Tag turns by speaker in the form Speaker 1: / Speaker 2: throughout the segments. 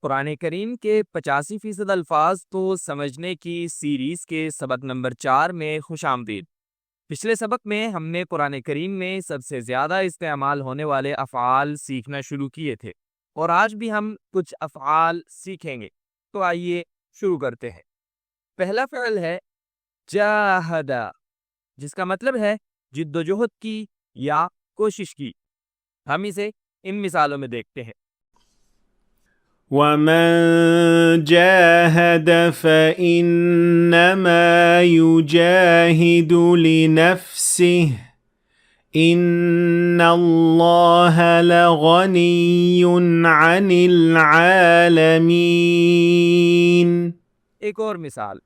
Speaker 1: कुरान करीम के 85% अल्फाज को समझने की सीरीज़ के सबक नंबर 4 में खुशामदीद। पिछले सबक में हमने कुरान करीम में सबसे ज़्यादा इस्तेमाल होने वाले अफ़आल सीखना शुरू किए थे और आज भी हम कुछ अफ़आल सीखेंगे। तो आइए शुरू करते हैं। पहला फ़िल है जाहदा, जिसका मतलब है जिद्दोजहद की या कोशिश की। हम इसे इन मिसालों में देखते हैं।
Speaker 2: ومن جاهد فإنما يجاهد لنفسه إن الله لغني عن العالمين
Speaker 1: एक और मिसाल।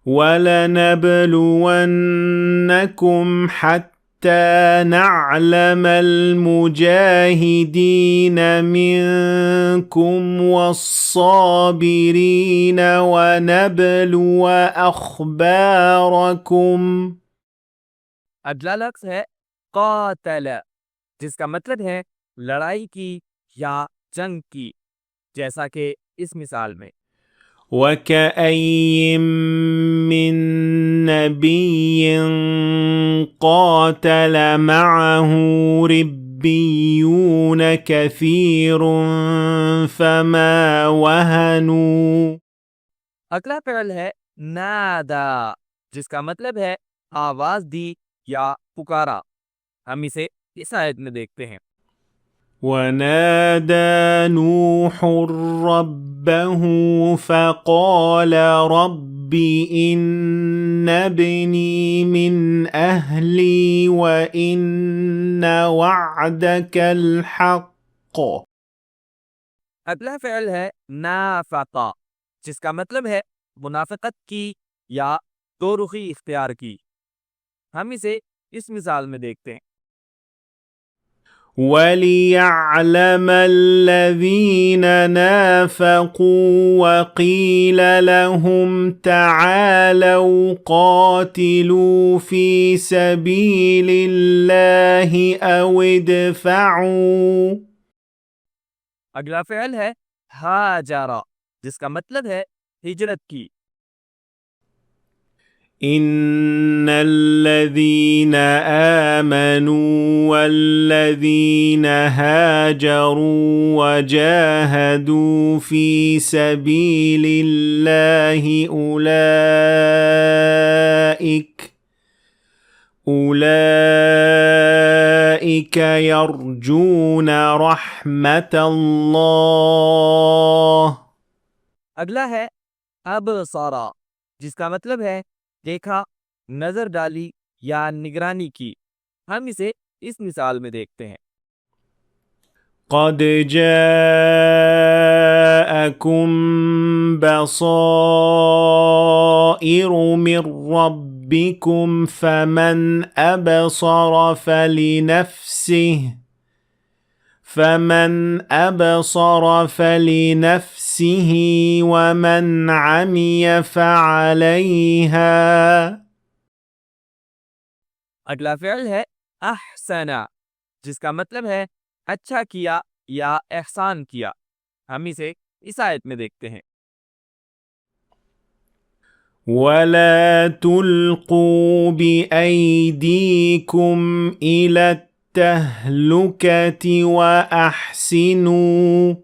Speaker 2: ولنبلونكم حتى نعلم المجاهدين منكم والصابرين ونبلو أخباركم
Speaker 1: अगला लफ्ज़ है क़ातल, जिसका मतलब है लड़ाई की या जंग की, जैसा कि इस मिसाल में।
Speaker 2: وكأي من نبي قاتل معه ربيون كثير فما وهنوا
Speaker 1: अगला फ़िल है नादा, जिसका मतलब है आवाज दी या पुकारा। हम इसे इस आयत में देखते हैं।
Speaker 2: ونادى نوح ربه فقال رب إن ابني من أهلي وإن وعدك الحق
Speaker 1: अगला फ़िल है नाफ़क़ा, जिसका मतलब है मुनाफ़िक़त की या दो रुखी इख्तियार की। हम इसे इस मिसाल में देखते हैं।
Speaker 2: وليعلم الذين نافقوا وقيل لهم تعالوا قاتلوا في سبيل الله أو ادفعوا
Speaker 1: अगला फ़िल है हाजरा, जिसका मतलब है हिजरत की।
Speaker 2: إن الذين آمنوا والذين هاجروا وجاهدوا في سبيل الله أولئك يرجون رحمة الله
Speaker 1: अगला है अबसरा, जिसका मतलब है देखा, नजर डाली या निगरानी की। हम इसे इस मिसाल में देखते हैं।
Speaker 2: قد جاءكم بصائر من ربكم فمن أبصر فلنفسه ومن عمي فعليها
Speaker 1: अगला फ़िल है अहसना, जिसका मतलब है अच्छा किया या एहसान किया। हम इसे इस आयत में देखते हैं।
Speaker 2: ولا تلقوا بأيديكم إلى التهلكة وأحسنوا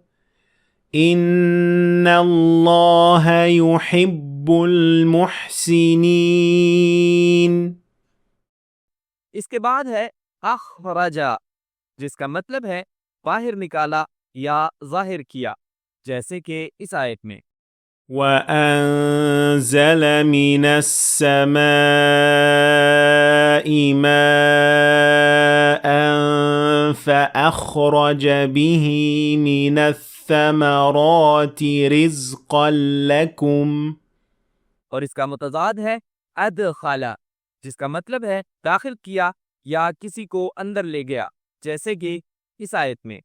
Speaker 2: إن الله يحب المحسنين
Speaker 1: इसके बाद है अखरजा, जिसका मतलब है बाहर निकाला या जाहिर किया, जैसे कि इस आयत में।
Speaker 2: وأنزل من السماء ماء فأخرج به من الثمرات رزقا لكم
Speaker 1: और इसका मुतज़ाद है अदखला, जिसका मतलब है दाखिल किया या किसी को अंदर ले गया, जैसे कि इस आयत में।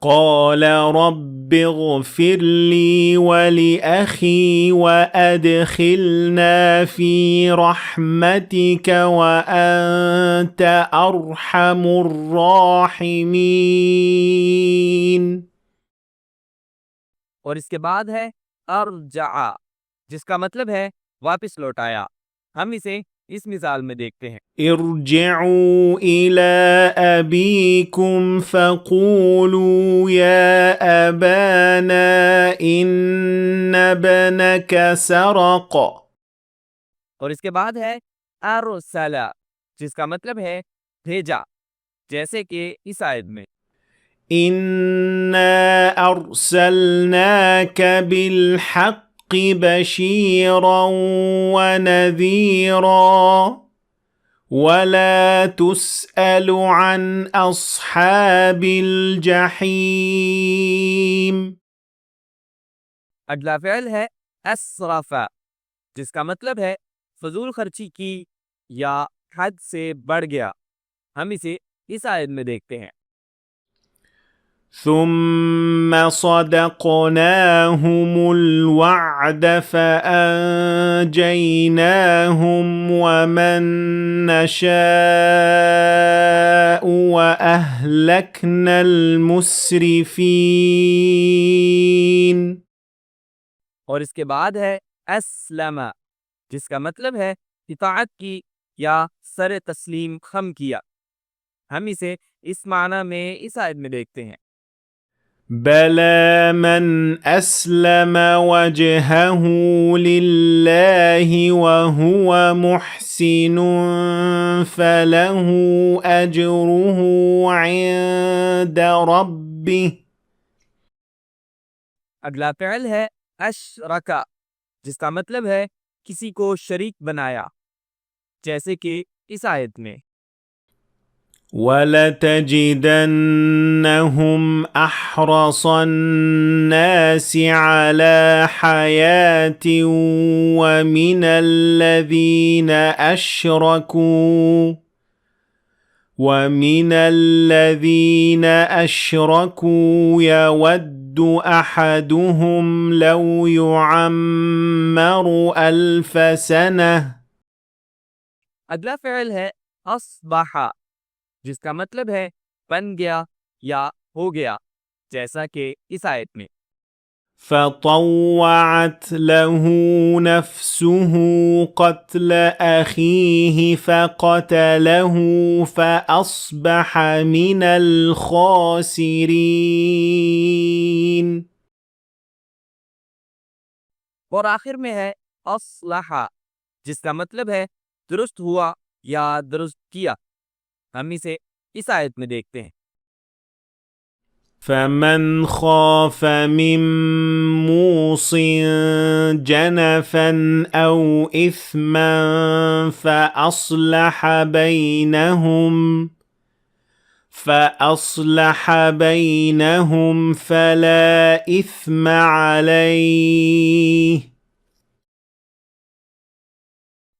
Speaker 2: قال رب اغفر لي ولأخي وأدخلنا في رحمتك وأنت أرحم الراحمين
Speaker 1: और इसके बाद है अर्जा, जिसका मतलब है वापस लौटाया। हम इसे इस मिसाल में देखते हैं।
Speaker 2: ارجعوا إلى أبيكم فقولوا يا أبانا إن ابنك سرق
Speaker 1: और इसके बाद है अरसला, जिसका मतलब है भेजा, जैसे कि इस आयत में।
Speaker 2: إنا أرسلناك بالحق بشيرا ونذيرا ولا تسأل عن أصحاب الجحيم
Speaker 1: अगला फ़िल है असरफा, जिसका मतलब है फजूल खर्ची की या हद से बढ़ गया। हम इसे इस आयत में देखते हैं।
Speaker 2: ثم صدقناهم الوعد فأنجيناهم ومن نشاء وأهلكنا المسرفين
Speaker 1: और इसके बाद है अस्लमा, जिसका मतलब है इताअत की या सर तस्लीम खम किया। हम इसे इस माना में इस आयत में देखते हैं।
Speaker 2: بلى من أسلم وجهه لله وهو محسن فله أجره عند ربه
Speaker 1: अगला फ़िल है अशरका, जिसका मतलब है किसी को शरीक बनाया, जैसे कि इस आयत में।
Speaker 2: ولتجدنهم أحرص الناس على حياة ومن الذين أشركوا يود أحدهم لو يعمر 1000 سنة
Speaker 1: अगला फ़िल है अस्बहा, जिसका मतलब है बन गया या हो गया, जैसा कि इस आयत में।
Speaker 2: فطوعت له نفسه قتل أخيه فقتله فأصبح من الخاسرين
Speaker 1: और आखिर में है अस्लहा, जिसका मतलब है दुरुस्त हुआ या दुरुस्त किया। हम इसे इस आयत में देखते हैं।
Speaker 2: فمن خاف من موص جنفا أو إثما فأصلح بينهم فلا إثم عليه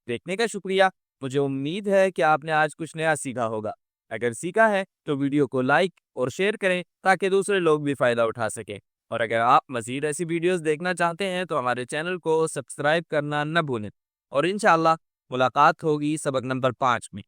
Speaker 1: देखने का शुक्रिया। मुझे उम्मीद है कि आपने आज कुछ नया सीखा होगा। अगर सीखा है तो वीडियो को लाइक और शेयर करें ताकि दूसरे लोग भी फ़ायदा उठा सकें। और अगर आप मज़ीद ऐसी वीडियोस देखना चाहते हैं तो हमारे चैनल को सब्सक्राइब करना न भूलें। और इंशाअल्लाह मुलाकात होगी सबक नंबर 5 में।